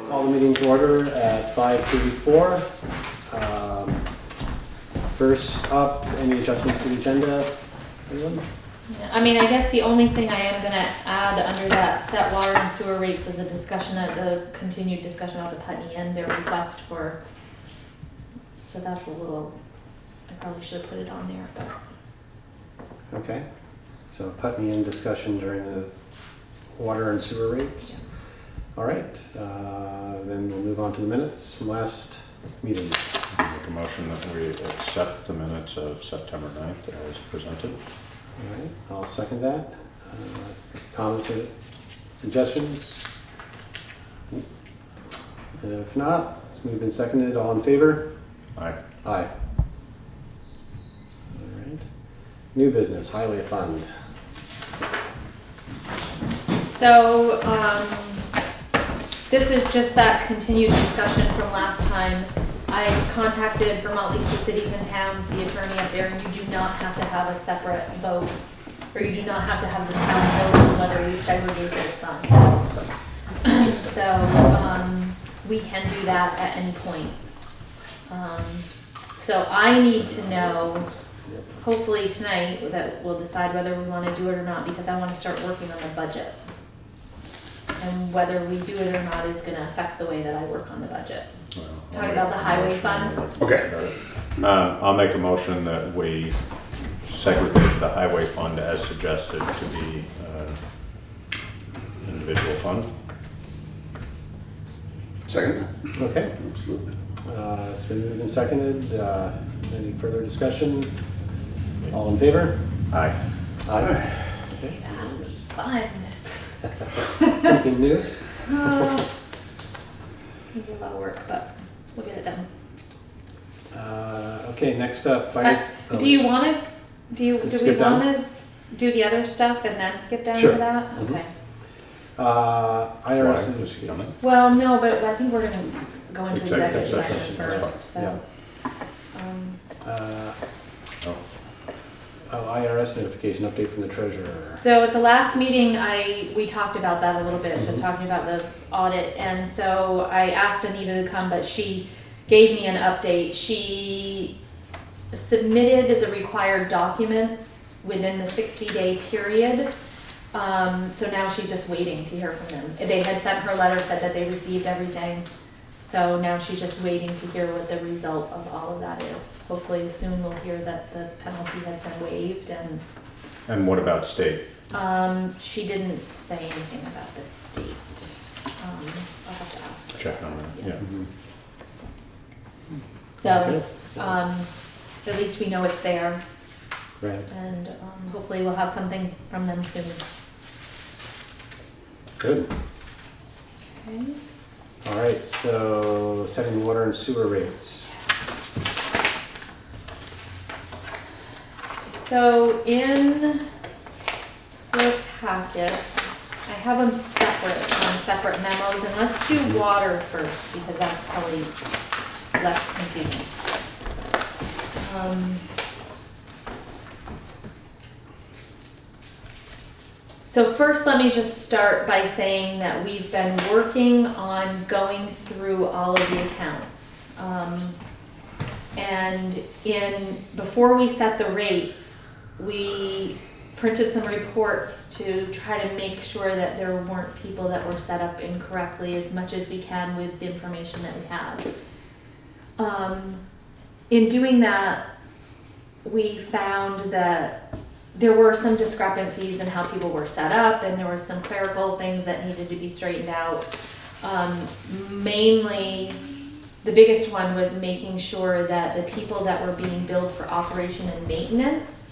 Call the meeting to order at 5:34. First up, any adjustments to the agenda? Anyone? I mean, I guess the only thing I am gonna add under that set water and sewer rates is a discussion, the continued discussion about the Putney and their request for, so that's a little, I probably should have put it on there, but. Okay, so Putney in discussion during the water and sewer rates. Yeah. All right, then we'll move on to the minutes from last meeting. Make a motion that we accept the minutes of September 9th as presented. All right, I'll second that. Comments or suggestions? If not, it's moved and seconded. All in favor? Aye. Aye. All right. New business, highway fund. So, this is just that continued discussion from last time. I contacted Vermont Leagues of Cities and Towns, the attorney up there, and you do not have to have a separate vote, or you do not have to have the town vote on whether you segregate those funds. So, we can do that at any point. So I need to know, hopefully tonight, that we'll decide whether we want to do it or not, because I want to start working on the budget. And whether we do it or not is going to affect the way that I work on the budget. Well, Talking about the highway fund. Okay. I'll make a motion that we segregate the highway fund as suggested to be individual fund. Second? Okay, Absolutely. it's been moved and seconded. Any further discussion? All in favor? Aye. Aye. Okay. That was fun. Something new? It'll be a lot of work, but we'll get it done. Okay, next up, fire. Do you want to, do we Skip down? want to do the other stuff and then skip down Sure. to that? Mhm. Okay. IRS. Why? Is he coming? Well, no, but I think we're going to go into Executive executive session, session that's first, fine. so. IRS notification update from the treasurer. So at the last meeting, we talked about that a little bit, just Mhm. talking about the audit, and so I asked Anita to come, but she gave me an update. She submitted the required documents within the 60-day period, so now she's just waiting to hear from them. They had sent her letter, said that they received everything, so now she's just waiting to hear what the result of all of that is. Hopefully soon we'll hear that the penalty has been waived, and And what about state? she didn't say anything about the state. I'll have to ask her. Check on that, yeah. Mhm. So, Okay. at least we know it's there, Right, and hopefully we'll have something from them soon. good. Okay. All right, so setting water and sewer rates. So in your packet, I have them separate, on separate memos, and let's do water first, because that's probably less confusing. So first, let me just start by saying that we've been working on going through all of the accounts. And before we set the rates, we printed some reports to try to make sure that there weren't people that were set up incorrectly as much as we can with the information that we have. In doing that, we found that there were some discrepancies in how people were set up, and there were some clerical things that needed to be straightened out. Mainly, the biggest one was making sure that the people that were being billed for operation and maintenance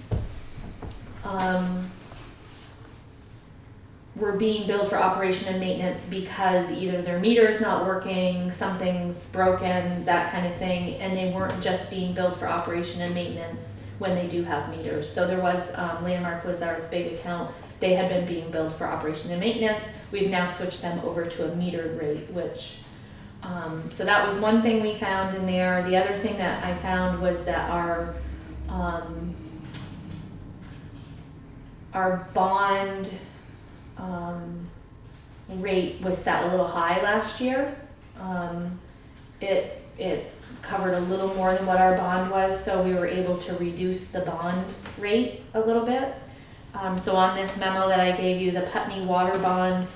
were being billed for operation and maintenance because either their meter's not working, something's broken, that kind of thing, and they weren't just being billed for operation and maintenance when they do have meters. So there was, Landmark was our big account. They had been being billed for operation and maintenance. We've now switched them over to a metered rate, which, so that was one thing we found in there. The other thing that I found was that our bond rate was set a little high last year. It covered a little more than what our bond was, so we were able to reduce the bond rate a little bit. So on this memo that I gave you, the Putney water bond,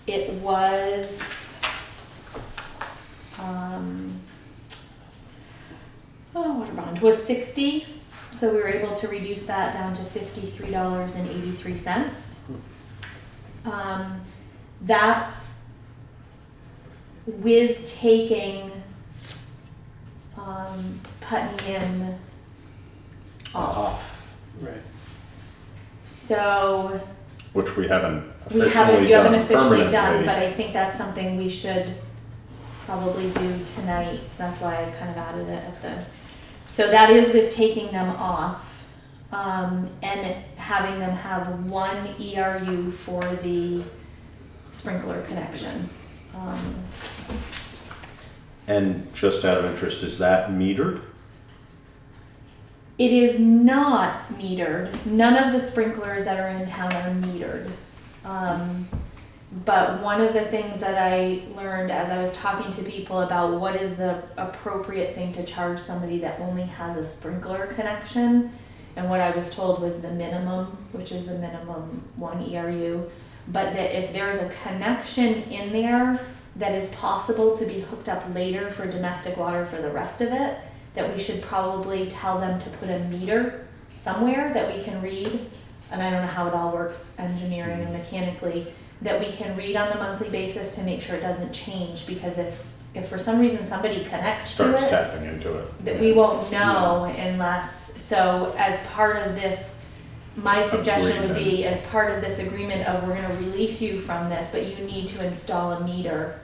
it was, water bond was 60, so we were able to reduce that down to $53.83. That's with taking Putney in off. Right. So Which we haven't you officially haven't officially done, permanently. but I think that's something we should probably do tonight. That's why I kind of added it at the, so that is with taking them off, and having them have one ERU for the sprinkler connection. And just out of interest, is that metered? It is not metered. None of the sprinklers that are in town are metered. But one of the things that I learned as I was talking to people about what is the appropriate thing to charge somebody that only has a sprinkler connection, and what I was told was the minimum, which is the minimum 1 ERU, but that if there's a connection in there that is possible to be hooked up later for domestic water for the rest of it, that we should probably tell them to put a meter somewhere that we can read, and I don't know how it all works engineering and mechanically, that we can read on a monthly basis to make sure it doesn't change, because if for some reason somebody connects Starts to it, tapping into it. that we won't know unless, so as part of this, my suggestion would be, as part of this agreement of we're gonna release you from this, but you need to install a meter,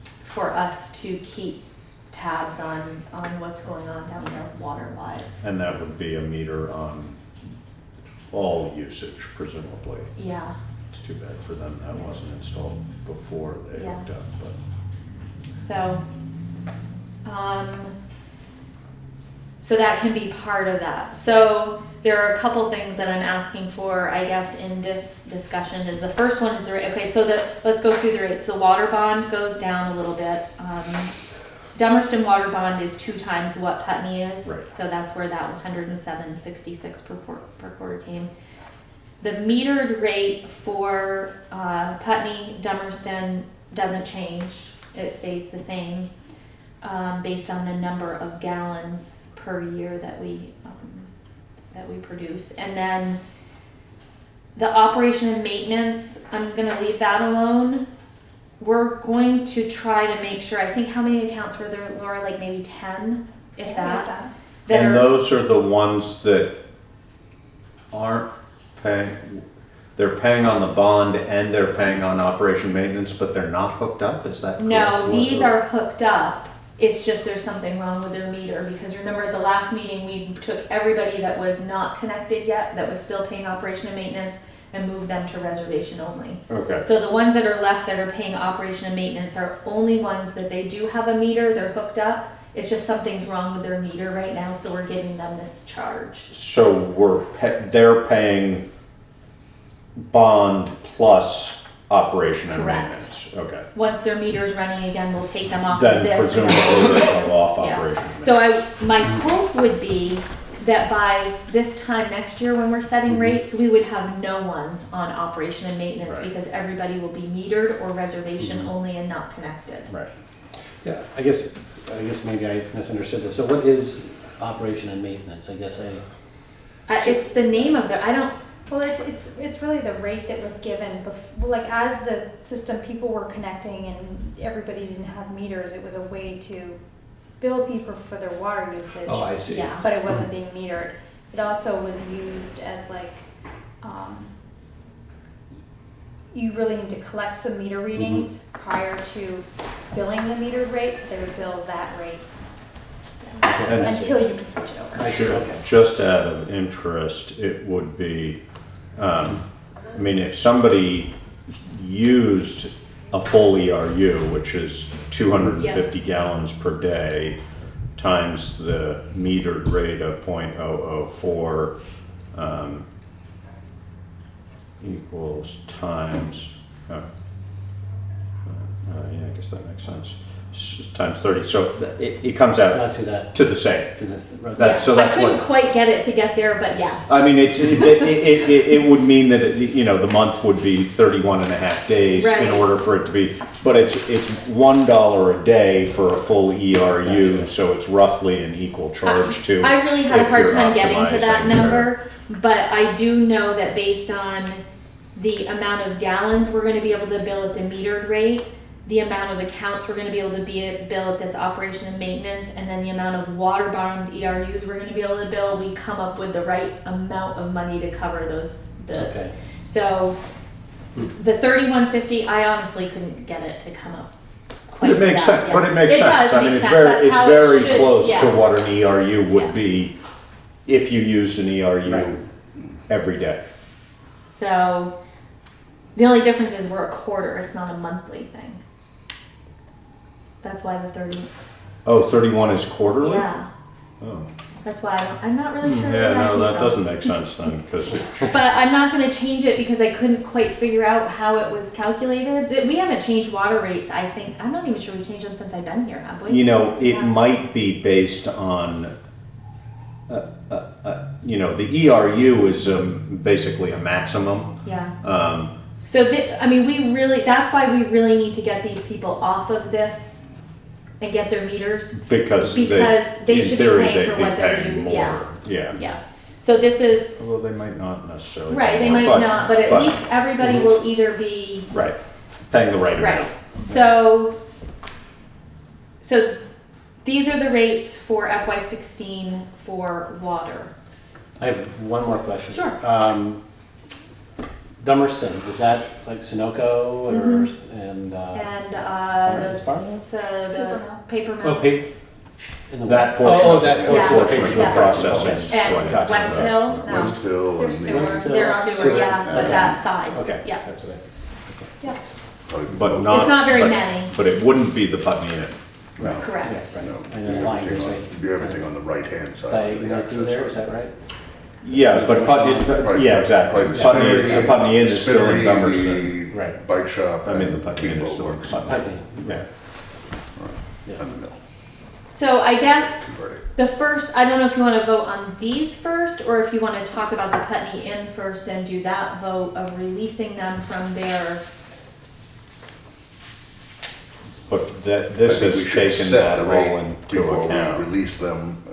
for us to keep tabs on what's going on down there water wise. And that would be a meter on all usage, presumably. Yeah, It's too bad for them that wasn't installed before they Yeah. hooked up, but. so, so that can be part of that. So there are a couple things that I'm asking for, I guess, in this discussion. Is the first one is the rate. Okay, so let's go through the rates. The water bond goes down a little bit. Dummerston water bond is 2 times what Putney is, Right. so that's where that 107.66 per quarter came. The metered rate for Putney, Dummerston doesn't change; it stays the same based on the number of gallons per year that we produce. And then the operation and maintenance, I'm going to leave that alone. We're going to try to make sure, I think, how many accounts were there, Laura? Like maybe 10, if that. That And are, those are the ones that aren't paying, they're paying on the bond and they're paying on operation maintenance, but they're not hooked up, is that correct? no, these are hooked up. It's just there's something wrong with their meter, because remember at the last meeting, we took everybody that was not connected yet, that was still paying operation and maintenance, and moved them to reservation only. Okay, So the ones that are left that are paying operation and maintenance are only ones that they do have a meter, they're hooked up. It's just something's wrong with their meter right now, so we're giving them this charge. so they're paying bond plus operation and Correct. maintenance, okay. Once their meter's running again, we'll take them off of Then this. presumably they'll go off Yeah. operation and maintenance. So my hope would be that by this time next year when we're setting rates, we would have no one on operation and maintenance, Right. because everybody will be metered or reservation only and not connected. Right. Yeah, I guess maybe I misunderstood this. So what is operation and maintenance? I guess It's the name of I don't, Well, it's really the rate that was given before, like as the system, people were connecting and everybody didn't have meters, it was a way to bill people for their water usage. Oh, I see. yeah. But it wasn't being metered. It also was used as like, you really need to collect some meter readings prior to billing the metered rate, so they would bill that rate And until you can switch it over. I see, okay. just out of interest, it would be, I mean, if somebody used a full ERU, which is 250 gallons per day, times the metered rate of 0.004, equals times, yeah, guess that makes sense. Times 30, so it comes out Not to that, to the same. to this. That- so that's I couldn't what- quite get it to get there, but yes. I mean, it would mean that, the month would be 31 and a half days in Right. order for it to be, but it's $1 a day for a full ERU, Gotcha. so it's roughly an equal charge to. I really had a if hard you're time getting to that optimizing number, but I do know that based on the amount of gallons we're gonna be able to bill at the metered rate, the amount of accounts we're gonna be able to bill at this operation and maintenance, and then the amount of water bond ERUs we're gonna be able to bill, we come up with the right amount of money to cover those, Okay. so the 3150, I honestly couldn't get it to come up quite It to makes that, sense, yeah. but it makes It sense. does I mean, make it's sense. That's how it very should- close yeah. to what an ERU Yeah. would be if you used an Right. ERU every day. So the only difference is we're a quarter, it's not a monthly thing. That's why the 30, Oh, 31 is quarterly? yeah, Oh. that's why I'm not really sure. where Yeah, no, came that from. doesn't make sense then, because it, But I'm not gonna change it because I couldn't quite figure out how it was calculated. We haven't changed water rates, I think, I'm not even sure we've changed them since I've been here, have we? it Yeah. might be based on, the ERU is basically a maximum. Yeah, Um, so that's why we really need to get these people off of this and get their meters, Because Because they in should be theory, paying they'd for be what they're paying doing, more. yeah. Yeah. yeah. So this is, Although they might not necessarily. right, pay they more, might not, but at but- least everybody will either be Right, paying the right right. amount. So these are the rates for FY16 for water. I have one more question. Sure. Dummerston, is that like Sunoco or, Mhm. and, And Warrants, part of the paper mill. oh, pay, in the. That portion. Oh, that Yeah. Portion of the Yeah. processing. Okay. And Gotcha. West Hill, no, West Hill and There's the. sewer. West Hill. there's sewer, yeah, but Okay. that side, Okay, yeah. that's what Yes. But not. It's not very but- many. But it wouldn't be the Putney Inn. I, right. Correct. Yes, right. No, And then the line goes right. you do everything on the right-hand side. By, of the right access through there, road. is that right? Yeah, but Right, yeah, exactly. right, Putney Inn is still in Spinnery, Dummerston. the Right. Bike shop. I mean, the and Putney Inn is still in Steamboat Works. Putney. Putney. Yeah. Yeah. And the mill. So I guess Converting. the first, I don't know if you want to vote on these first, or if you want to talk about the Putney Inn first and do that vote of releasing them from their, But this I think we has should taken set that the all rate into before we account. release them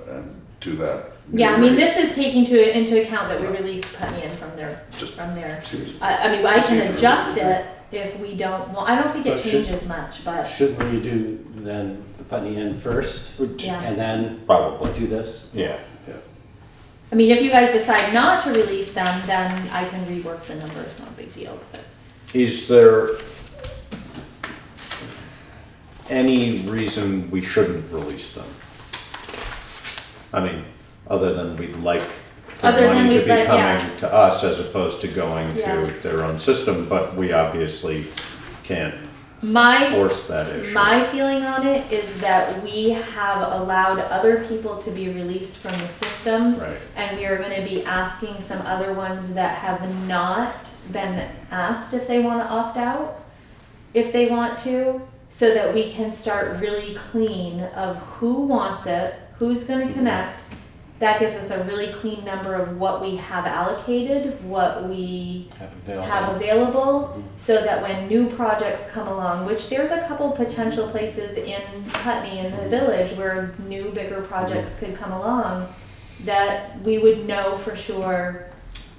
to that. yeah, I new mean, rate. this is taking into account that we released Putney Inn from their, Just from their, seems I mean, I can procedure. adjust it if we don't, well, I don't think it But should- changes much, but, Shouldn't we do then the Putney Inn first yeah. and then Probably, do this? yeah. I mean, if you guys decide not to release them, then I can rework the number, it's not a big deal, but. Is there any reason we shouldn't release them? I mean, other than we'd like the Other than money to we'd be like- yeah. coming to us as opposed to going Yeah. to their own system, but we obviously can't My force that issue. My feeling on it is that we have allowed other people to be released from the system. Right, And we are gonna be asking some other ones that have not been asked if they wanna opt out, if they want to, so that we can start really clean of who wants it, who's gonna connect. That gives us a really clean number of what we have allocated, what we have available, so that when new projects come along, which there's a couple potential places in Putney, in the village, where new bigger projects could come along, that we would know for sure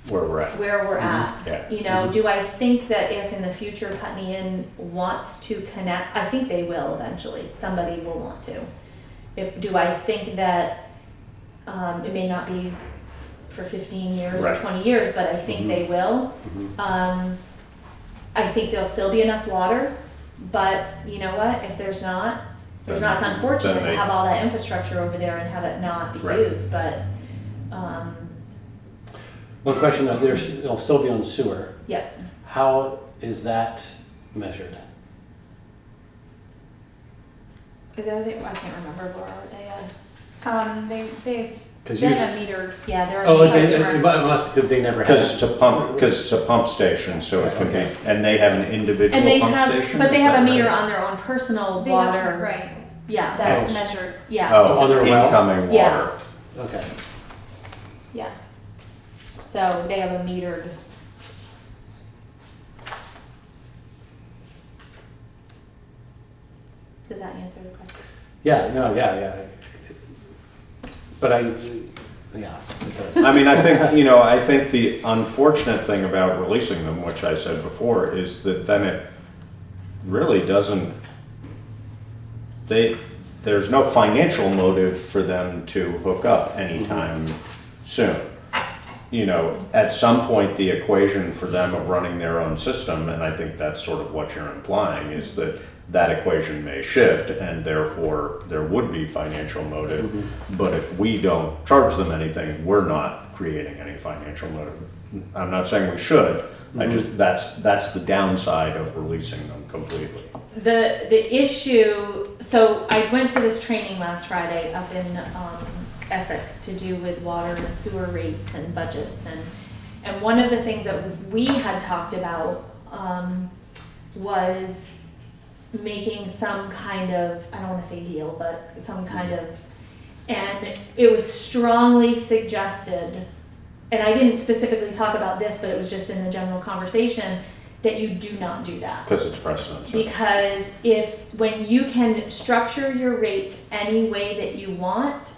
where we're at, where we're at. yeah. You know, do I think that if in the future Putney Inn wants to connect, I think they will eventually, somebody will want to. Do I think that, it may not be for 15 years or Right. 20 years, but I think they will. I think there'll still be enough water, but you know what, if there's not, it's unfortunate Then to they- have all that infrastructure over there and have it not be Right. used, but, One question, it'll still be on sewer. yeah. How is that measured? I can't remember, where are they at? They've Because Then usually, a metered, Yeah, they're oh, a customer. unless, because they never had. Because it's a pump station, so it can be, Okay. and they have an individual And they pump have, station? but they is have a that meter right? on their own personal they have, water. right, Yeah, that's Oh. measured. yeah, Oh, On their wells? incoming Yeah. water. Okay. yeah. So they have a metered. Does that answer the question? Yeah, no, yeah. But yeah, it does. I mean, I think the unfortunate thing about releasing them, which I said before, is that then it really doesn't, there's no financial motive for them to hook up anytime soon. You know, at some point, the equation for them of running their own system, and I think that's sort of what you're implying, is that that equation may shift and therefore there would be financial motive. But if we don't charge them anything, we're not creating any financial motive. I'm not saying we should, I just, that's the downside of releasing them completely. The issue, so I went to this training last Friday up in Essex to do with water and sewer rates and budgets, and one of the things that we had talked about was making some kind of, I don't want to say deal, but some kind of, and it was strongly suggested, and I didn't specifically talk about this, but it was just in the general conversation, that you do not do that. Because it's precedent. Because when you can structure your rates any way that you want,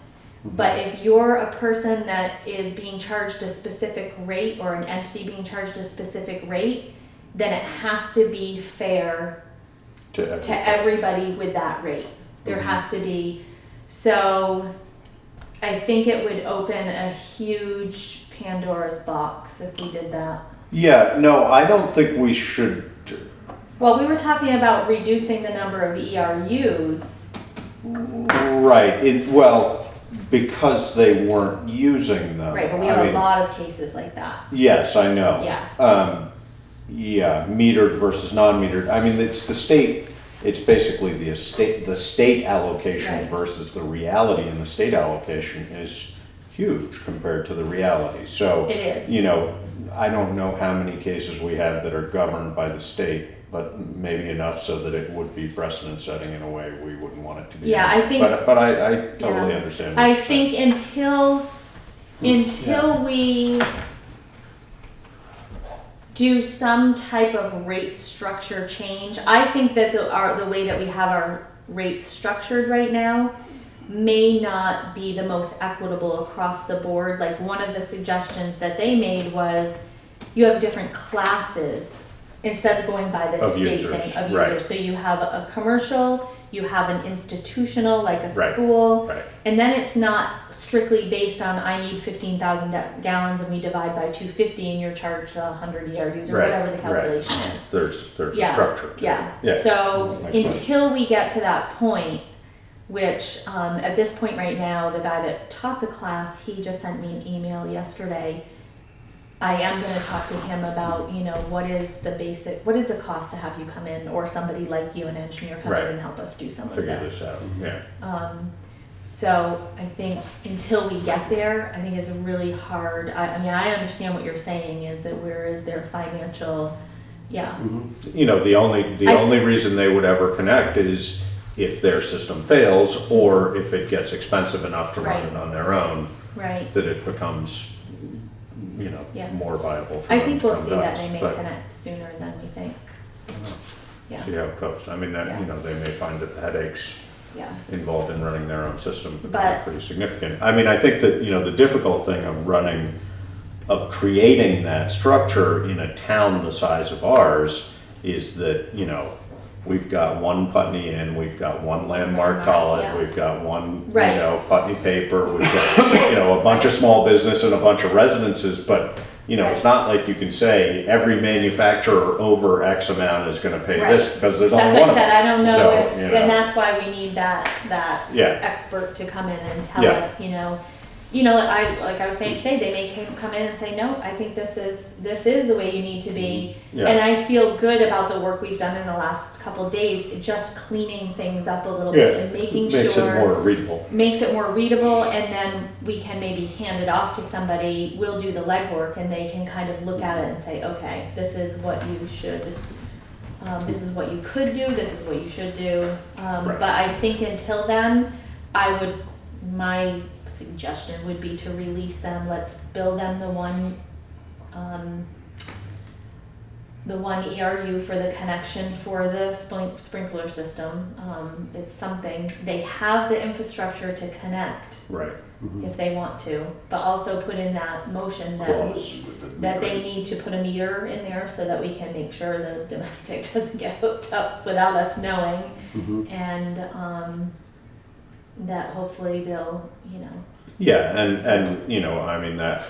but if you're a person that is being charged a specific rate or an entity being charged a specific rate, then it has to be fair to everybody with that rate. There has to be, so I think it would open a huge Pandora's box if we did that. Yeah, no, I don't think we should. Well, we were talking about reducing the number of ERUs. Right, well, because they weren't using them. Right, but we I have a mean, lot of cases like that. Yes, I know. Yeah. Yeah, metered versus non-metered. I mean, it's the state, it's basically the state allocation Right. versus the reality, and the state allocation is huge compared to the reality. So, It is. you know, I don't know how many cases we have that are governed by the state, but maybe enough so that it would be precedent setting in a way we wouldn't want it to be. Yeah, I think- But I totally Yeah. understand what I you're saying. think until we do some type of rate structure change, I think that the way that we have our rates structured right now may not be the most equitable across the board. Like, one of the suggestions that they made was you have different classes instead of going by the Of state users, thing of right. users. So you have a commercial, you have an institutional, like a Right, school, right. and then it's not strictly based on I need 15,000 gallons and we divide by 250 and you're charged 100 ERUs or Right, whatever the right. calculation is. There's a Yeah, structure to yeah. it. So Makes sense. until we get to that point, which at this point right now, the guy that taught the class, he just sent me an email yesterday. I am going to talk to him about, you know, what is the cost to have you come in, or somebody like you, an engineer, come Right. in and help us do some of Figure this. this out, yeah. So I think until we get there, I think it's really hard. I mean, I understand what you're saying is that where is their financial, yeah. You know, the only reason they would ever connect is if their system fails, or if it gets expensive enough to run Right. it on their own, Right. that it becomes, you know, Yeah. more viable for I them think to we'll come see to that us, they may but connect sooner than we think. Yeah, see how it goes. I mean, that, Yeah. you know, they may find that the headaches yeah, involved in running their own system could be But- pretty significant. I mean, I think that, you know, the difficult thing of creating that structure in a town the size of ours is that, you know, we've got one Putney Inn, we've got one Landmark Landmark, College, yeah. we've got one, Right. you know, Putney Paper, we've got, you know, a bunch of small business and a bunch of residences, but, you know, it's not like you can say every manufacturer over X amount is gonna pay this, Right. because there's that's only what one I of them. said, I don't know So, if, you and know. that's why we need that Yeah. expert to come in and tell Yeah. us, you know. like I was saying today, they may come in and say, no, I think this is the way you need to be. Yeah. And I feel good about the work we've done in the last couple of days, just cleaning things up a little bit and making sure. Makes it more readable. Makes it more readable, and then we can maybe hand it off to somebody, we'll do the legwork, and they can kind of look at it and say, okay, this is what you should, this is what you could do, this is what you should do. Right. But I think until then, my suggestion would be to release them. Let's build them the one ERU for the connection for the sprinkler system. It's something, they have the infrastructure to connect Right. if they want to, but also put in that motion Clause. that they need to put a meter in there so that we can make sure the domestic doesn't get hooked up without us knowing. And that hopefully they'll, Yeah, and I mean, that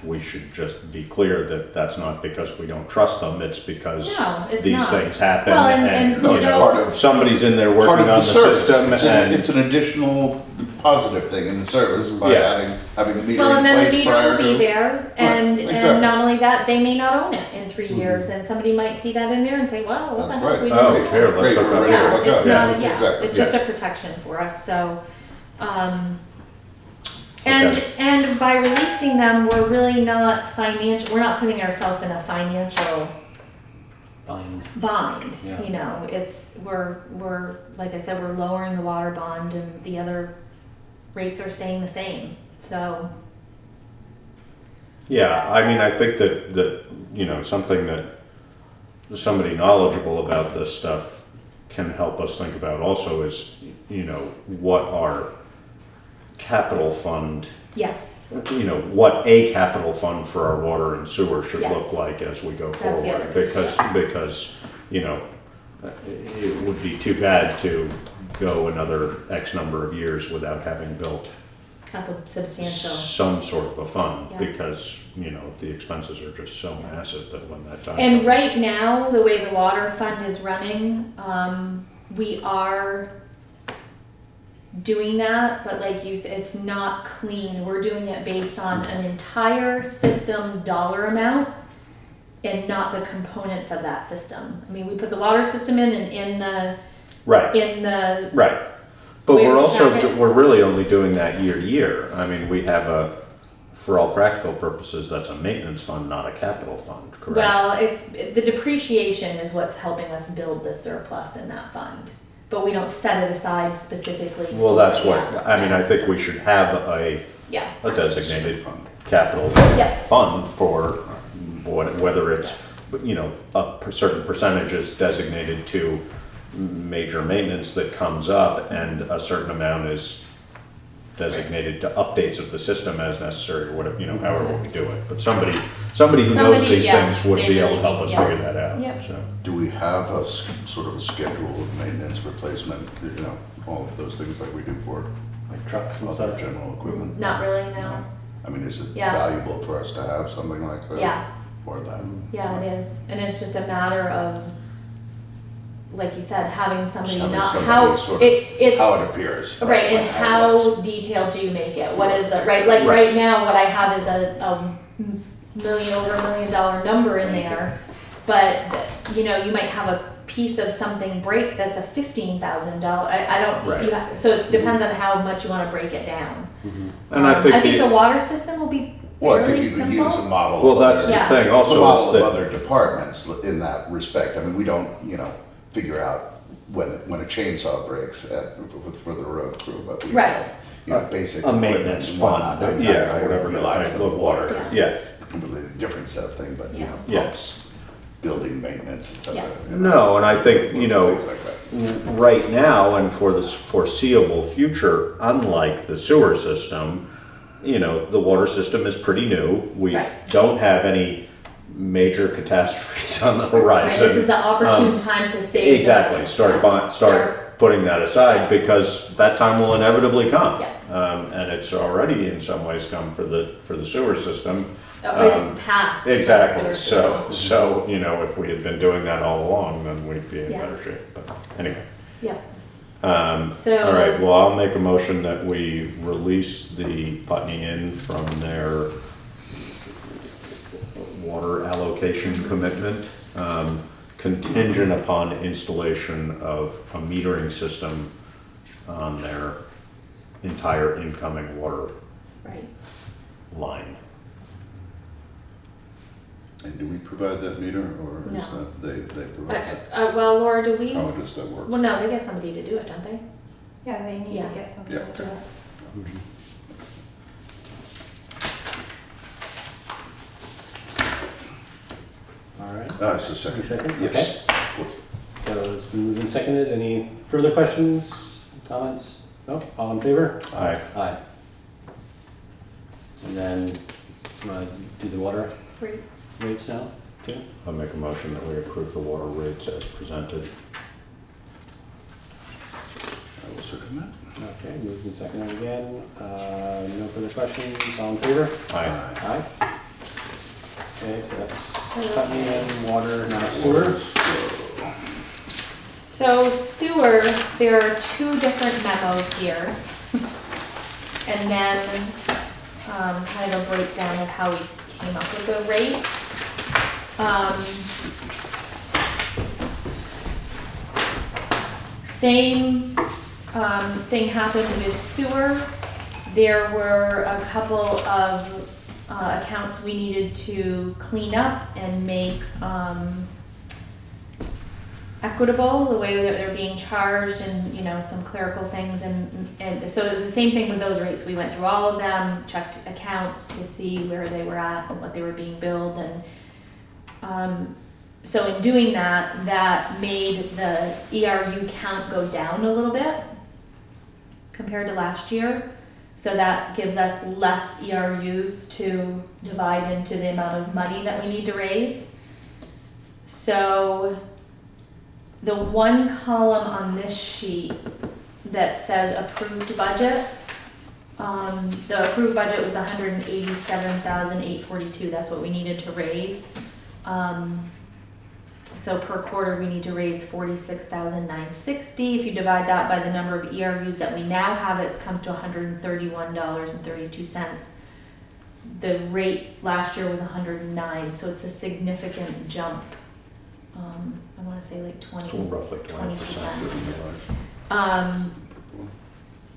we should just be clear that that's not because we don't trust them, it's because No, it's these not. things happen. Well, and who knows? Somebody's in there Part working of on the the service. system It's and, an additional positive thing in the service by Yeah. having the meter Well, in and then the place meter prior will be to. there, and exactly. and not only that, they may not own it in 3 years, and somebody might see that in there and say, "Wow, what the That's hell right. we Oh, didn't here, know." let's Great, hook we're up. ready to Yeah, hook it's up. not. Yeah, Exactly. it's just a protection for us. So, Okay. and by releasing them, we're really not financial. We're not putting ourselves in a financial bind. Yeah. It's we're like I said, we're lowering the water bond, and the other rates are staying the same. So. yeah, I mean, I think that, something that somebody knowledgeable about this stuff can help us think about also is, what our capital fund, Yes. what a capital fund for our water and sewer should Yes. look like as we go That's the forward. other piece, Because, it would be too bad to go another X number of years without having built Up a substantial. some sort of a fund, Yeah. because, the expenses are just so massive that when that time And comes- right now, the way the water fund is running, we are doing that, but like you said, it's not clean. We're doing it based on an entire system dollar amount and not the components of that system. I mean, we put the water system in the Right, right. But Where we're we also, track it. we're really only doing that year to year. I mean, we have for all practical purposes, that's a maintenance fund, not a capital fund, correct? Well, it's the depreciation is what's helping us build the surplus in that fund, but we don't set it aside specifically. Well, for that's it. what, Yeah, I mean, yeah. I think we should have a Yeah, designated Fund. capital Yeah. fund for whether it's, a certain percentage is designated to major maintenance that comes up, and a certain amount is designated to updates of the system as necessary, or whatever, however we do it. But somebody who knows Somebody, these yeah, things would they be able to really help us need, yeah. figure that out, Yep. so. Do we have sort of a schedule of maintenance, replacement, all of those things like we do for Like trucks and other stuff. general equipment? not really, no. I mean, is it Yeah. valuable for us to have something like that? Yeah. Or that? Yeah, it is, and it's just a matter of, like you said, having somebody Just having not somebody how sort of it's How it appears. right, and like how it looks. detailed do you make it? What is the right? Like Right. right now, what I have is a over $1 million number in there, but you might have a piece of something break that's a $15,000. I don't. Right. So it depends on how much you want to break it down. And I think I think the water system will be Well, I think fairly you could simple. use a model. Well, of that's other- the Yeah. thing The also, model is of that, other departments in that respect. I mean, we don't, figure out when a chainsaw breaks for the road crew, but we Right. have, basic a equipment maintenance and fund, whatnot. I whatever that realize might that look water like. is Yeah. a completely different set of thing, but, Yeah. pumps, building maintenance, et cetera. Yeah. No, and I think, Things like that. right now and for the foreseeable future, unlike the sewer system, the water system is pretty new. We Right. don't have any major catastrophes on the Right, horizon. this is the opportune time to save. Exactly, money. start Yeah. putting that aside, because that time will inevitably come. Yeah. And it's already in some ways come for the sewer system. Oh, it's past. Exactly, the sewer system. so, if we had been doing that all along, then we'd be in Yeah. better shape, but anyway. Yeah. So- All right, well, I'll make a motion that we release the Putney Inn from their water allocation commitment, contingent upon installation of a metering system on their entire incoming water Right. line. And do we provide that meter, or is No. that, they provide that? Well, Laura, do we? How does that work? Well, no, they get somebody to do it, don't they? Yeah, they need Yeah. to get something Yeah. to do it. All right. It's the second. Second? Yes. Of course. So it's been moved and seconded. Any further questions, comments? No? All in favor? Aye. Aye. And then, do the water Rates. rates now, too? I'll make a motion that we approve the water rates as presented. I will second that. Okay, moved and seconded again. No further questions. All in favor? Aye. Aye. Okay, so that's Putney and water, now sewer. So sewer, there are two different memos here. And then, kind of a breakdown of how we came up with the rates. Same, thing happened with sewer. There were a couple of, accounts we needed to clean up and make, equitable, the way that they're being charged, and, you know, some clerical things, and so it was the same thing with those rates. We went through all of them, checked accounts to see where they were at and what they were being billed, and so in doing that, that made the ERU count go down a little bit compared to last year. So that gives us less ERUs to divide into the amount of money that we need to raise. So the one column on this sheet that says approved budget, the approved budget was $187,842. That's what we needed to raise. So per quarter, we need to raise $46,960. If you divide that by the number of ERUs that we now have, it comes to $131.32. The rate last year was $109, so it's a significant jump. I want to say like 20. So roughly 20%.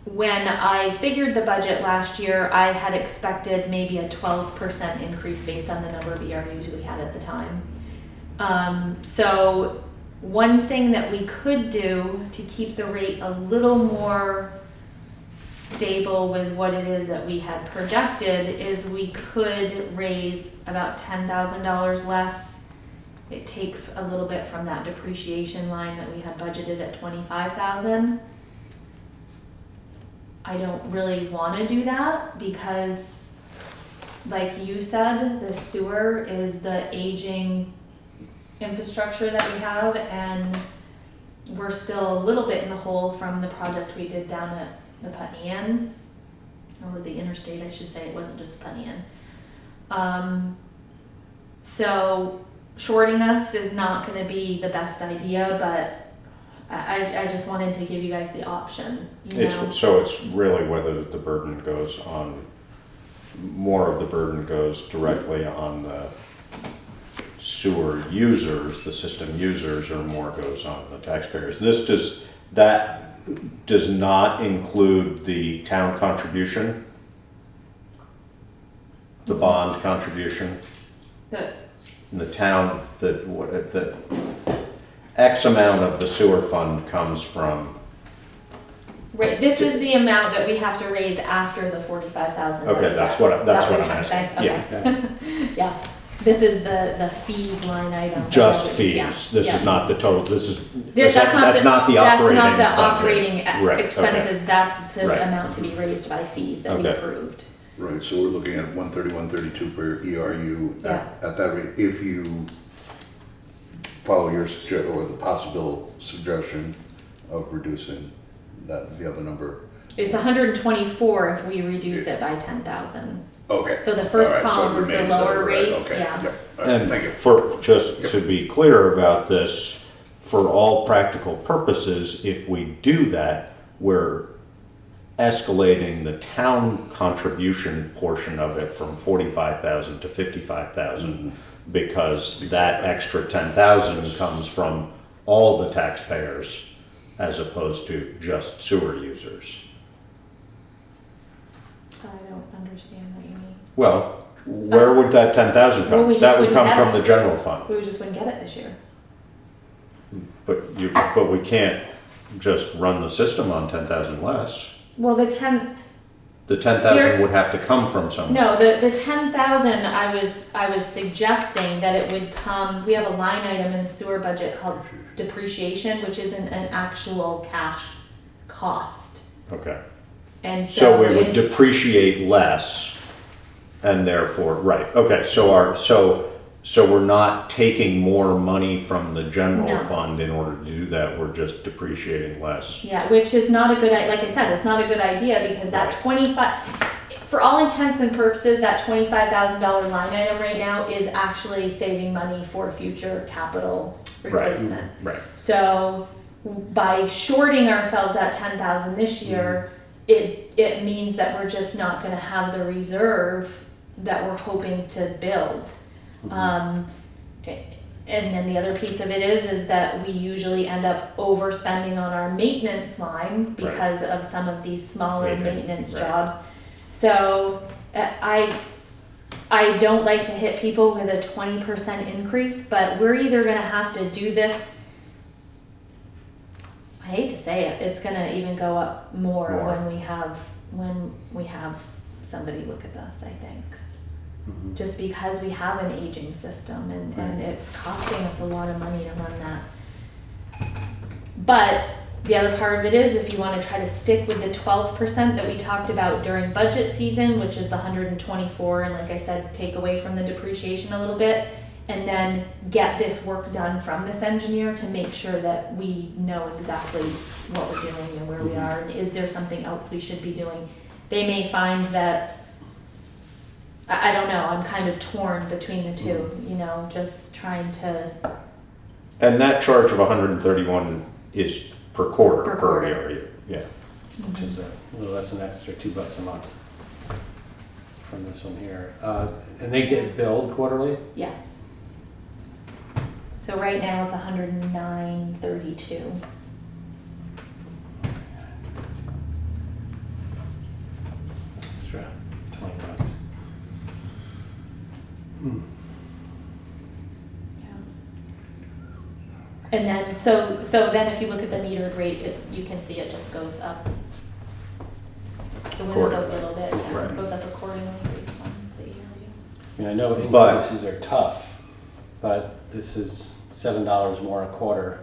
When I figured the budget last year, I had expected maybe a 12% increase based on the number of ERUs we had at the time. So one thing that we could do to keep the rate a little more stable with what it is that we had projected is we could raise about $10,000 less. It takes a little bit from that depreciation line that we had budgeted at $25,000. I don't really want to do that because, like you said, the sewer is the aging infrastructure that we have, and we're still a little bit in the hole from the project we did down at the Putney Inn, or the interstate, I should say. It wasn't just the Putney Inn. So shorting us is not going to be the best idea, but I just wanted to give you guys the option. So it's really whether the burden goes on, more of the burden goes directly on the sewer users, the system users, or more goes on the taxpayers. That does not include the town contribution, the bond contribution. The town, the X amount of the sewer fund comes from. Right, this is the amount that we have to raise after the 45,000. Okay, that's what I'm asking. Okay. Yeah, this is the fees line item. Just fees. Yeah. This is not the total. This is That's not the operating. That's not the budget. operating Right, expenses. okay. That's the Right. amount to be raised by fees that we Okay. approved. Right, so we're looking at 131.32 per ERU Yeah. at that rate. If you follow your or the possible suggestion of reducing the other number. It's 124 if we reduce it by 10,000. Okay. So the first All right, so it column is the remains lower that, right, rate, okay, yeah. yep. All right, And thank you. just to be clear about this, for all practical purposes, if we do that, we're escalating the town contribution portion of it from 45,000 to 55,000, because that extra 10,000 comes from all the taxpayers as opposed to just sewer users. I don't understand what you mean. Well, where would that 10,000 Well, come? we just That would wouldn't come have from it. the general fund. We just wouldn't get it this year. But we can't just run the system on 10,000 less. Well, the 10,000 You're- would have to come from somewhere. No, the 10,000, I was suggesting that it would come, we have a line item in the sewer budget called depreciation, which isn't an actual cash cost. Okay. And So so we would it's, depreciate less, and therefore, right, okay, so we're not taking more money from the general No. fund in order to do that, we're just depreciating less. yeah, which is not a good, like I said, it's not a good idea because that Right. 25, for all intents and purposes, that $25,000 line item right now is actually saving money for future capital replacement. Right, So by shorting ourselves that 10,000 this year, it means that we're just not gonna have the reserve that we're hoping to build. And then the other piece of it is that we usually end up overspending on our maintenance line because of some of these smaller maintenance Right. jobs. So I don't like to hit people with a 20% increase, but we're either gonna have to do this. I hate to say it, it's gonna even go up more More. when we have somebody look at this, I think. Just because we have an aging system and it's costing us a lot of money to run that. But the other part of it is if you wanna try to stick with the 12% that we talked about during budget season, which is the 124, and like I said, take away from the depreciation a little bit, and then get this work done from this engineer to make sure that we know exactly what we're doing and where we are, and is there something else we should be doing. They may find that, I don't know, I'm kind of torn between the two, you know, just trying to, And that charge of 131 is per quarter, Per per quarter. area, yeah. Which is a little less than an extra $2 a month from this one here. And they get billed quarterly? yes. So right now it's 109.32. Extra $20. And then, so then if you look at the metered rate, you can see it just goes up. It went up a Accordingly. little bit, yeah, Right. it goes up accordingly based on the area. I mean, I know But- increases are tough, but this is $7 more a quarter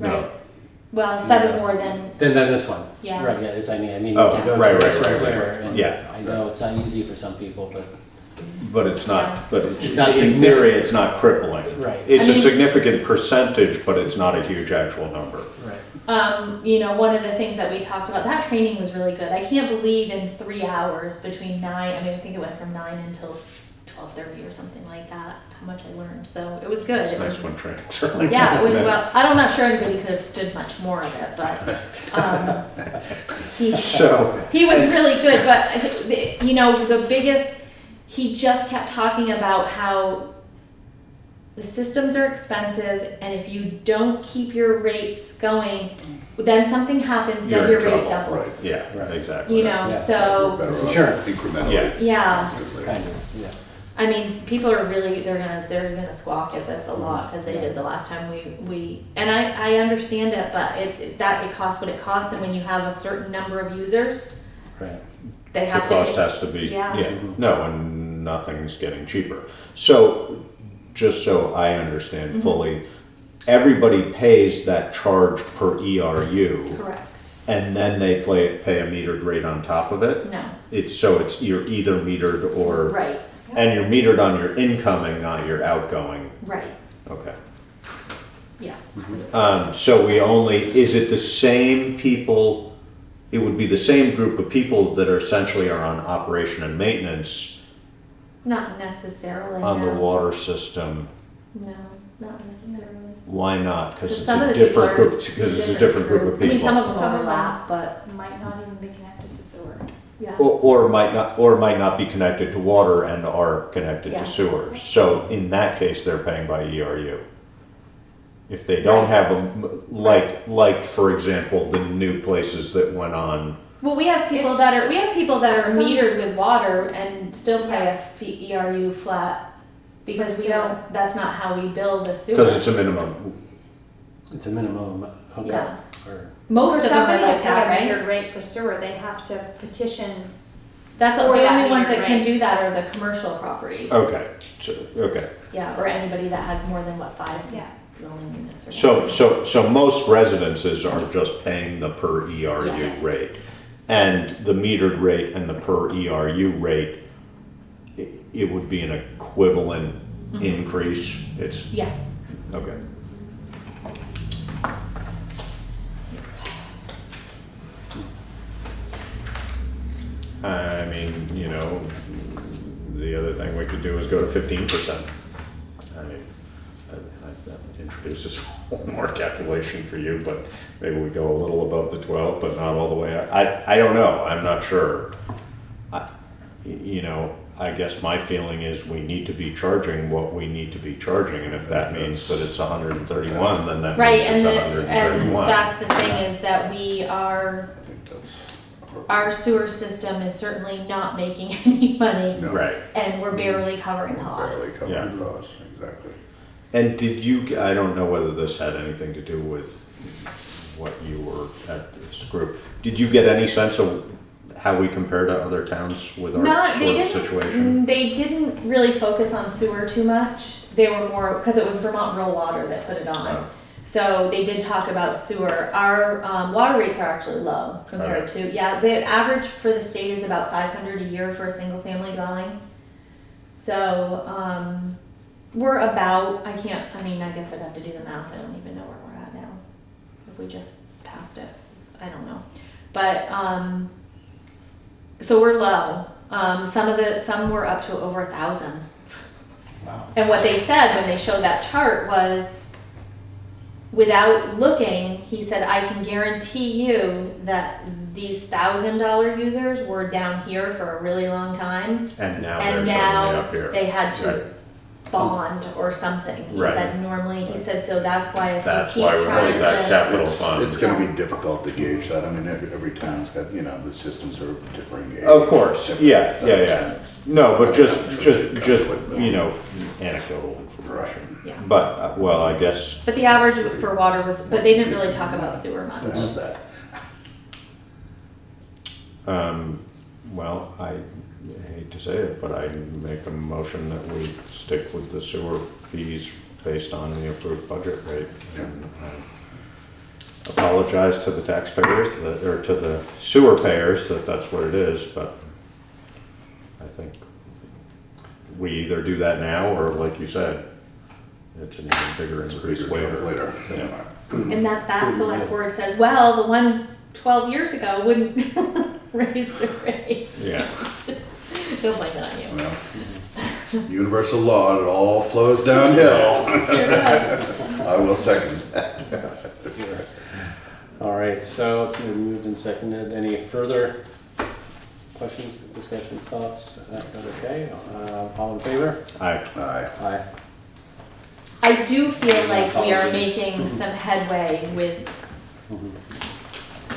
No. Right. Well, 7 more than, than this one. Yeah. Right, yeah, it's, I mean, Oh, you go right, to this right, one right, here, right. and Yeah. I know it's not easy for some people, but, But it's not, but It's not in significant. theory, it's not crippling. Right. It's I a mean- significant percentage, but it's not a huge actual number. right. you know, one of the things that we talked about, that training was really good. I can't believe in 3 hours between 9, I mean, I think it went from 9 until 12:30 or something like that, how much I learned. So it was good. It's It nice was- when trainings are like Yeah, that, it was, isn't well, I'm not sure anybody could have stood much more of it, but, he So, was really good, but, you know, the biggest, he just kept talking about how the systems are expensive, and if you don't keep your rates going, then something happens, You're then in your rate trouble, doubles. yeah, Right. exactly. You know, Yeah. so, Better It's off insurance. Incrementally. Yeah. yeah. Kind of, yeah. I mean, people are really, they're gonna squawk at this a lot, cause they did the last time we, and I understand it, but it costs what it costs, and when you have a certain number of users, Right. they The have to. cost has to be, Yeah. yeah, no, and nothing's getting cheaper. So, just so I understand Mm-hmm. fully, everybody pays that charge per ERU, Correct, and then they pay a metered rate on top of it? no, So you're either metered or, right, and you're metered on your incoming, not your outgoing, right, okay. yeah. So we only, is it the same people, it would be the same group of people that are essentially are on operation and maintenance Not necessarily, on the no. water system? No, Not necessarily. Why not? Because it's Some of a the people different are group, because it's a different group of I mean, some people. of them Some of them- overlap, but Might not even be connected to sewer. yeah. Or might not be connected to water and are connected Yeah. to sewers. So in that case, they're paying by ERU. If they don't Right. have them, like for example, the new places that went on. Well, we have people If that are some- metered with water and still pay Yeah. a fee, ERU flat because For we sewer. don't. That's not how we bill the sewer. Because it's a minimum. It's a minimum hookup, Yeah. or, Most For of them are somebody like to that, pay a right? metered rate for sewer, they have to petition. That's Or the that only ones metered that can rate. do that are the commercial properties. Okay, so, okay. Yeah, or anybody that has more than 5 Yeah. dwelling units or So most residences are just paying the per ERU Yes. rate. And the metered rate and the per ERU rate, it would be an equivalent increase. It's, Yeah. okay. I mean, you know, the other thing we could do is go to 15%. I mean, that introduces one more calculation for you, but maybe we go a little above the 12, but not all the way. I don't know, I'm not sure. You know, I guess my feeling is we need to be charging what we need to be charging, and if that means that it's 131, then that Right, means and, it's and 131. that's the thing is that we are, I think that's. our sewer system is certainly not making any money, No, Right. and we're barely covering Barely costs. covering costs, exactly. And did you, I don't know whether this had anything to do with what you were at this group. Did you get any sense of how we compare to other towns with our sort of situation? They didn't really focus on sewer too much. They were more, because it was Vermont Rural Water that put it on. Oh. So they did talk about sewer. Our water rates are actually low compared to, yeah, the average for the state is about 500 a year for a single family dwelling. So, we're about, I guess I'd have to do the math. I don't even know where we're at now. If we just passed it, I don't know. But, so we're low. Some were up to over 1,000. wow. And what they said when they showed that chart was, without looking, he said, I can guarantee you that these $1,000 users were down here for a really long time. And now And they're now suddenly up here. they had to Right. bond or something. He Right. said normally, he said, so that's why if That's you why keep we're trying like that to. capital It's- fund. It's gonna be difficult to gauge that, I mean, every town's got, you know, the systems are differing. age, Of course, different yeah. setups. No, but I'm just, sure they come with them. you know, anecdotal information. Yeah. But, well, I guess, But the average for water was, but they didn't really talk about sewer much. That's that. well, I hate to say it, but I make a motion that we stick with the sewer fees based on the approved budget rate. And I apologize to the taxpayers, or to the sewer payers, that that's what it is, but I think we either do that now, or like you said, it's an even bigger It's a increase bigger jump later. later. Yeah. And that select board says, well, the one 12 years ago wouldn't raise the rate. Yeah. Don't blame it on you. Well, universal law, it all flows downhill. Sure does. I will second that. Sure. All right, so it's been moved and seconded. Any further questions, discussions, thoughts? That okay? All in favor? I, Aye. Aye. I do feel like we are making some headway with,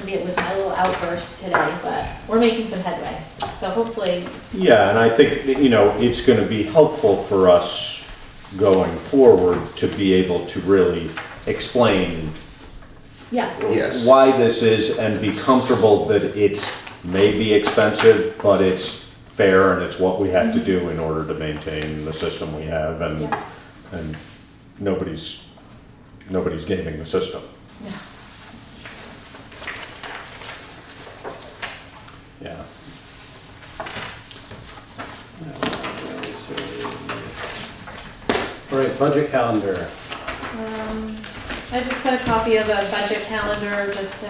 maybe it was my little outburst today, but we're making some headway. So hopefully, yeah, and I think, you know, it's gonna be helpful for us going forward to be able to really explain yeah. Yes. why this is and be comfortable that it's maybe expensive, but it's fair and it's what we have to do in order to maintain the system we have, and Yeah. and nobody's gaming the system. Yeah. Yeah. All right, budget calendar. I just put a copy of a budget calendar just to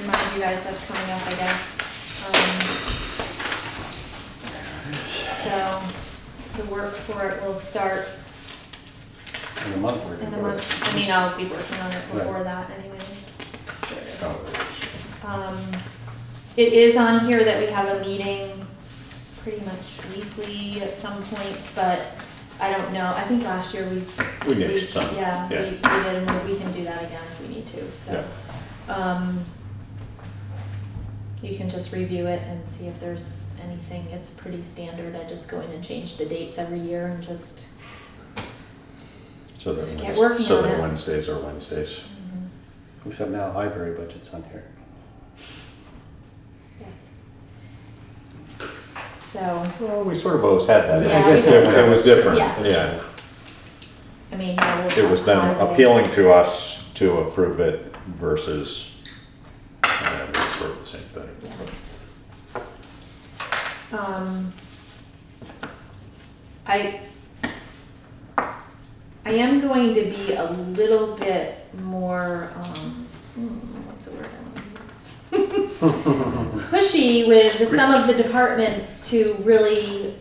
remind you guys that's coming up, I guess. So the work for it will start In a month, we're in gonna a do it. month. I mean, I'll be working on it before Right. that anyways. There it is. Oh, there it is. It is on here that we have a meeting pretty much weekly at some points, but I don't know. I think last year we. We nixed some. Yeah, Yeah. we did, and we can do that again if we need to, so. You can just review it and see if there's anything. It's pretty standard. I just go in and change the dates every year and just. So that Get working so on that it. Wednesdays are Wednesdays. Except now library budget's on here. Yes. So, Well, we sort of always had that. Yeah, I guess we did. it was different, Yeah. yeah. I mean, yeah, we'll. It was them Friday. appealing to us to approve it versus, it's sort of the same thing. I am going to be a little bit more, what's the word I want to use? Pushy with some of the departments to really,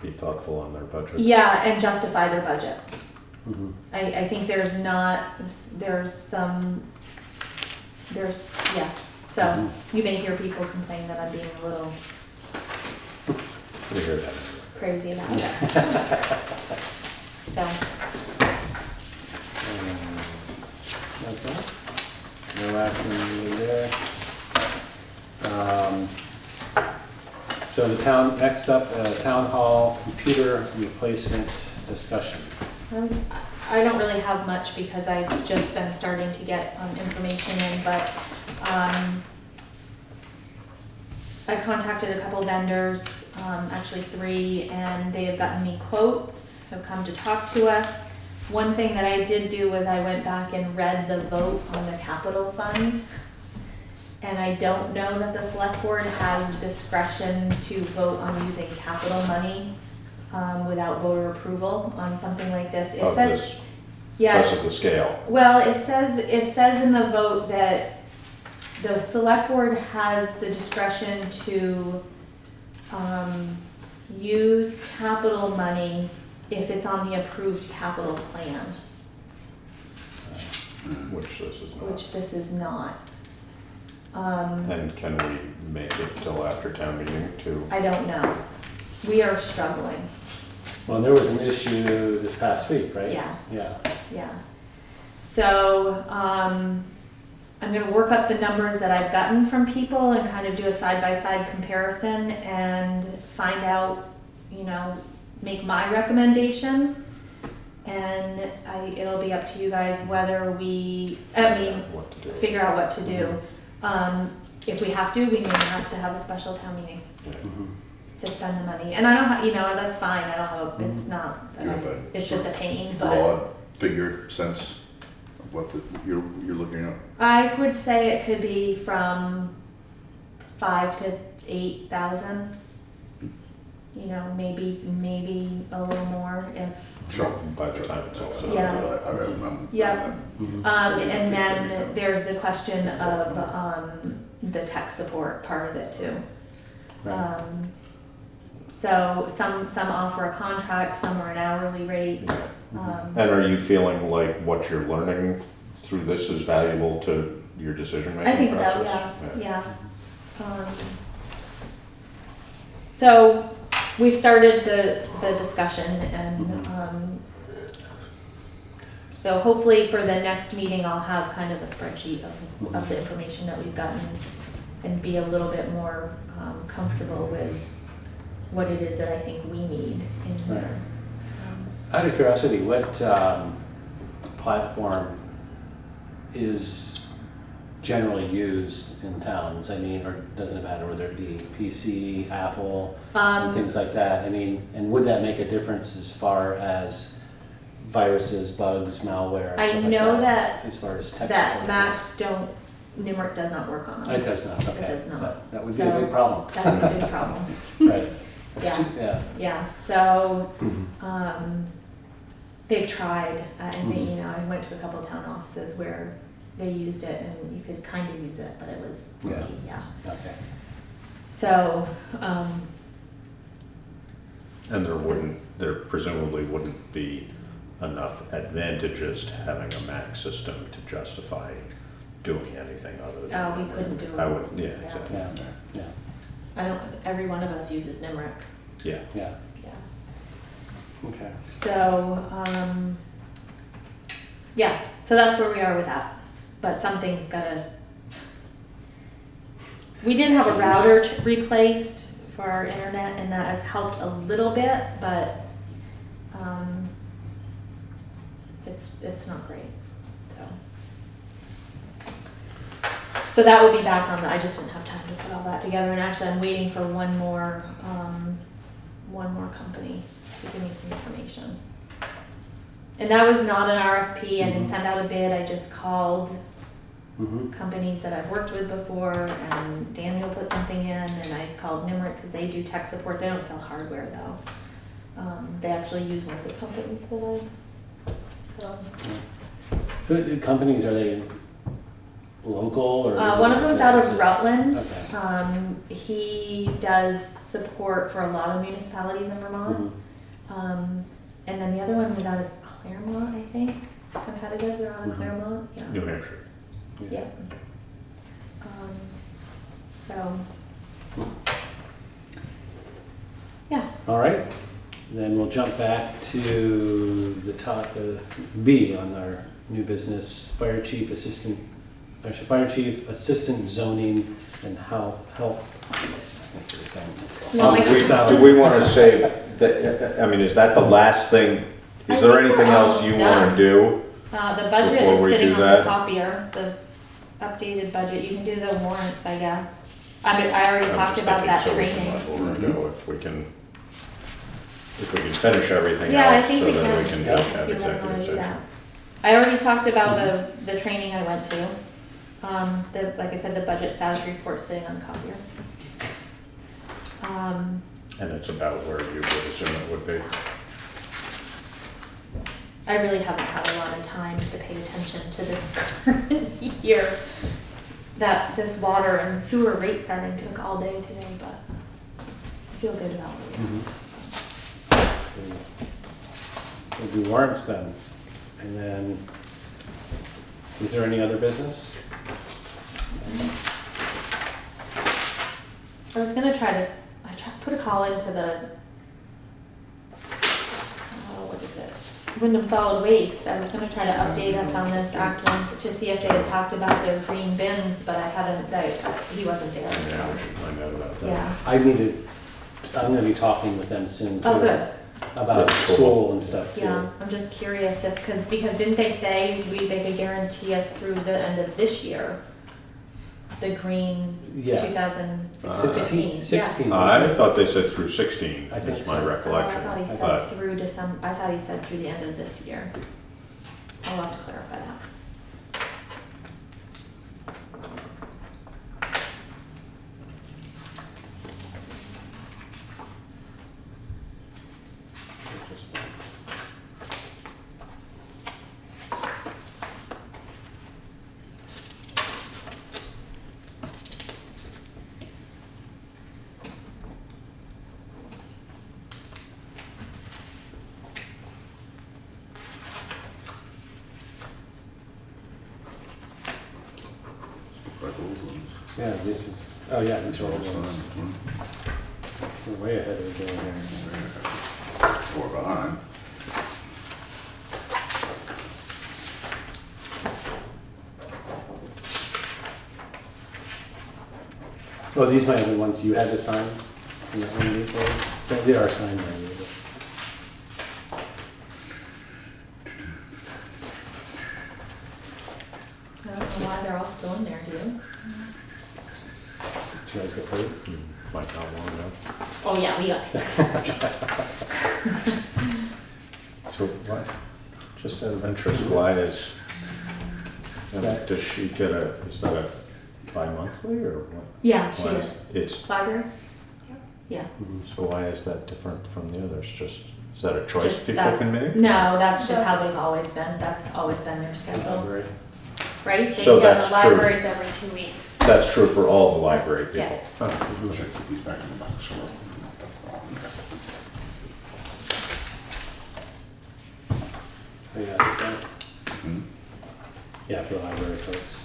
Be thoughtful on their budget. yeah, and justify their budget. Mhm. I think there's yeah. So you may hear people complain that I'm being a little We hear that. crazy about it. So, Okay. No action needed there. So the next up, town hall computer replacement discussion. I don't really have much because I've just been starting to get information in, but I contacted a couple vendors, actually 3, and they have gotten me quotes, have come to talk to us. One thing that I did do was I went back and read the vote on the capital fund. And I don't know that the select board has discretion to vote on using capital money without voter approval on something like this. It Of says, this, yeah. because of the scale. Well, it says in the vote that the select board has the discretion to use capital money if it's on the approved capital plan, Which this is not. which this is not. And can we make it till after town meeting to? I don't know. We are struggling, Well, there was an issue this past week, right? Yeah. Yeah. yeah. So, I'm gonna work up the numbers that I've gotten from people and kind of do a side-by-side comparison and find out, make my recommendation. And it'll be up to you guys whether What to do. figure out what to do. If we have to, we may have to have a special town meeting Mhm. to spend the money. And I don't have, that's fine, I don't have, it's not, that You I- have a it's just a pain, but Broad figure sense of what you're looking at? I would say it could be from 5 to 8,000. Maybe a little more if, Sure. By the time it's all said. Yeah. Yeah. Mhm. and then there's the question of, the tech support part of it too. Right. So some offer a contract, some are an hourly rate. And are you feeling like what you're learning through this is valuable to your decision-making I think so, process? yeah. So we've started the discussion and, so hopefully for the next meeting, I'll have kind of a spreadsheet of the information that we've gotten and be a little bit more comfortable with what it is that I think we need in here. Out of curiosity, what platform is generally used in towns? I mean, or doesn't it matter whether it be PC, Apple, and things like that? I mean, and would that make a difference as far as viruses, bugs, malware, I stuff like know that as far as tech that support Macs Nimerick does not work on goes? them. It does not, okay. does not. So that would be So- a big problem. That's a big problem. Right. That's Yeah. yeah. Yeah, so, they've tried, and they, I went to a couple of town offices where they used it and you could kind of use it, but it was, Yeah. yeah. Okay. So, And there presumably wouldn't be enough advantages to having a MAC system to justify doing anything other than. Oh, we couldn't do it. I would, yeah, Yeah. exactly. Yeah, Every one of us uses NIMRIC. Yeah. yeah, Yeah. okay. So, yeah, so that's where we are with that. But something's gotta. We did have a router replaced for our internet, and that has helped a little bit, but it's not great. So that will be back on. I just didn't have time to put all that together, and actually, I'm waiting for one more company to give me some information. And that was not an RFP. I didn't send out a bid. I just called companies that I've worked with before, and Daniel put something in, and I called NIMRIC because they do tech support. They don't sell hardware though. They actually use one of the companies that So So the companies, are they local or? one of them's out of Rutland. Okay. He does support for a lot of municipalities in Vermont. Mhm. And then the other one was out of Claremont, I think. Competitive, they're out of Claremont. Yeah. New Hampshire. Yeah. So, yeah. All right, then we'll jump back to the top, B on our new business, fire chief assistant zoning and health. That's the thing. No, Do we want to save, I mean, is that the last thing? I Is there think we're anything else you almost want done. to do? The budget Before is we sitting do on the that? copier, the updated budget. You can do the warrants, I guess. I mean, I already I'm talked just about that thinking so we training. can let Laura know if we can finish everything Yeah, I else, think so we then we can. can just If have you guys wanna executive do session. that. I already talked about the training I went to. Like I said, the budget status report sitting on the copier. And it's about where you would assume it would be. I really haven't had a lot of time to pay attention to this current year. That this water and sewer rate setting took all day today, but I feel good about it. We'll do warrants then, and then, is there any other business? I was gonna put a call into the, what is it? Wyndham Solid Waste. I was gonna try to update us on this Act 1 to see if they had talked about their green bins, but I haven't, he wasn't there, Yeah, so. we should find out about that. Yeah. I'm gonna be talking with them soon too. Oh, good. About That's cool. school and stuff too. Yeah, I'm just curious if, because didn't they say they could guarantee us through the end of this year? The green Yeah. 2016. 16. I thought they said through 16, I think is my so. recollection. I thought he said But through December, I thought he said through the end of this year. I'll have to clarify that. Like old ones. Yeah, this is, oh yeah, these are old ones. We're way ahead of the game here. Four behind. Oh, these might have been ones you had to sign? In that one of these ones? They are signed already. I don't know why they're all still in there, do you? Did you guys get paid? you might not want to know. Oh, yeah, we got it. So what, just out of interest, why is, does she get is that a bi-monthly or what? Yeah, she Why is. It's, Flagger? Yeah. so why is that different from the others? Just, is that a choice Just people that's- can make? No, that's just how they've always been. That's always been their schedule, Library. right? So They- that's The true. libraries every 2 weeks. That's true for all the library people? Yes. Oh. Should I put these back in the box? Yeah, that's right. Hmm? Yeah, for the library folks.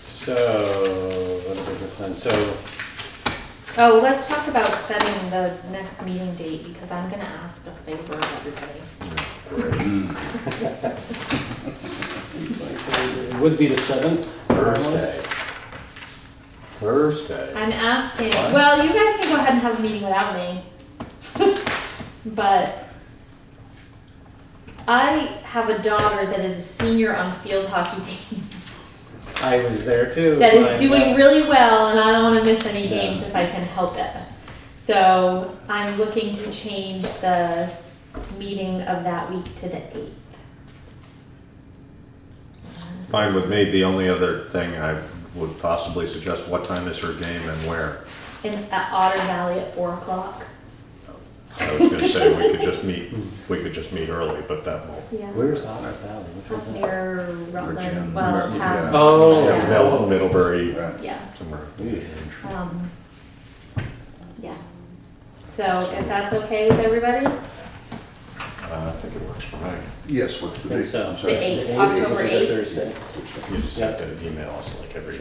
So, what did this then? So, Oh, let's talk about setting the next meeting date, because I'm gonna ask a favor of everybody. it would be the 7th. Thursday. I'm asking, What? well, you guys can go ahead and have a meeting without me. But I have a daughter that is a senior on field hockey team I was there too. that is Mine, doing really well, and I don't want to miss any Yeah. games if I can help it. So I'm looking to change the meeting of that week to the 8th. Fine with me. The only other thing I would possibly suggest, what time is her game and where? At Otter Valley at 4 o'clock. I was gonna say, we could just meet early, but that won't. Yeah. Where's Otter Valley? Which one's that? Near Rutland, Virginia. well, Yeah. past. Oh, yeah. Middlebury, Right. Yeah. somewhere. Yeah. So if that's okay with everybody, I think it works for me. Yes, what's the Think date? so. I'm sorry. The 8th. The October which is a 8th. Thursday. You just have to email us like every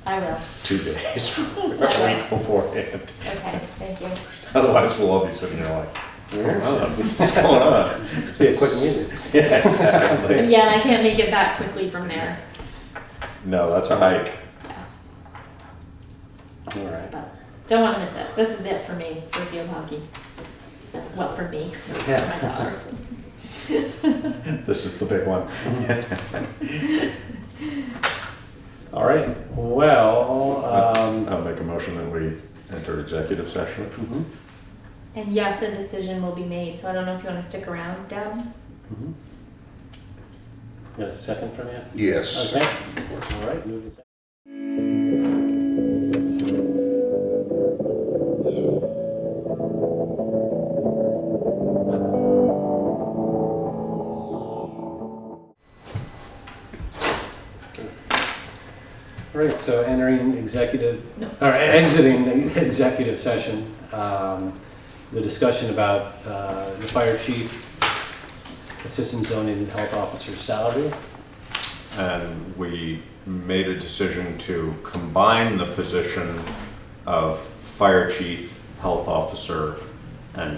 I will. 2 days, a week beforehand. Okay, thank you. Otherwise, we'll all be sitting here like, what's going on? Be a quick meeting. Yeah, exactly. And yeah, and I can't make it back quickly from there. No, that's a hike. All right. But don't want to miss it. This is it for me for field hockey. So, well, for me, for my daughter. This is the big one. All right. Well, I'll make a motion that we enter executive session. mhm, And yes, a decision will be made. So I don't know if you want to stick around, Deb. mhm. Got a second from you? Yes. Okay. All right. Moving second. All right, so entering executive, No. or exiting the executive session, the discussion about the fire chief, assistant zoning and health officer salary. And we made a decision to combine the position of fire chief, health officer, and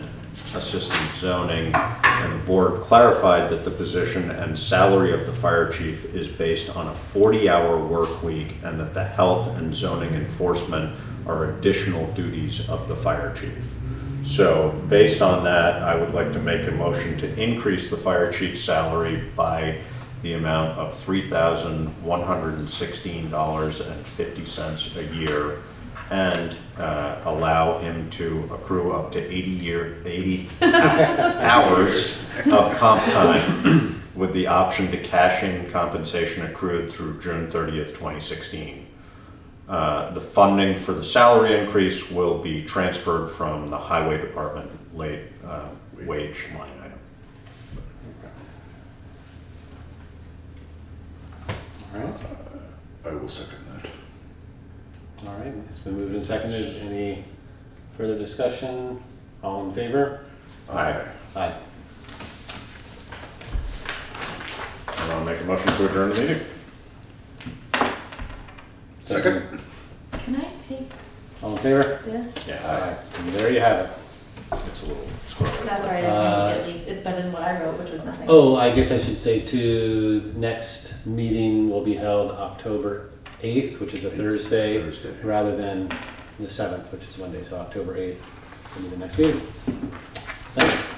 assistant zoning. And the board clarified that the position and salary of the fire chief is based on a 40-hour work week, and that the health and zoning enforcement are additional duties of the fire chief. So based on that, I would like to make a motion to increase the fire chief's salary by the amount of $3,116.50 a year, and allow him to accrue up to 80 hours of comp time with the option to cash in compensation accrued through June 30th, 2016. The funding for the salary increase will be transferred from the highway department wage line item. All right. I will second that. All right, it's been moved and seconded. Any further discussion? All in favor? Aye. Aye. And I'll make a motion to adjourn the meeting. Second? Can I take All in favor? this? Yeah. Aye. And there you have it. It's a little squirrely. That's all right. I can make at least. It's better than what I wrote, which was nothing. Oh, I guess I should say too, the next meeting will be held October 8th, which is a Thursday, rather than the 7th, which is Monday, so October 8th will be the next meeting. Thanks.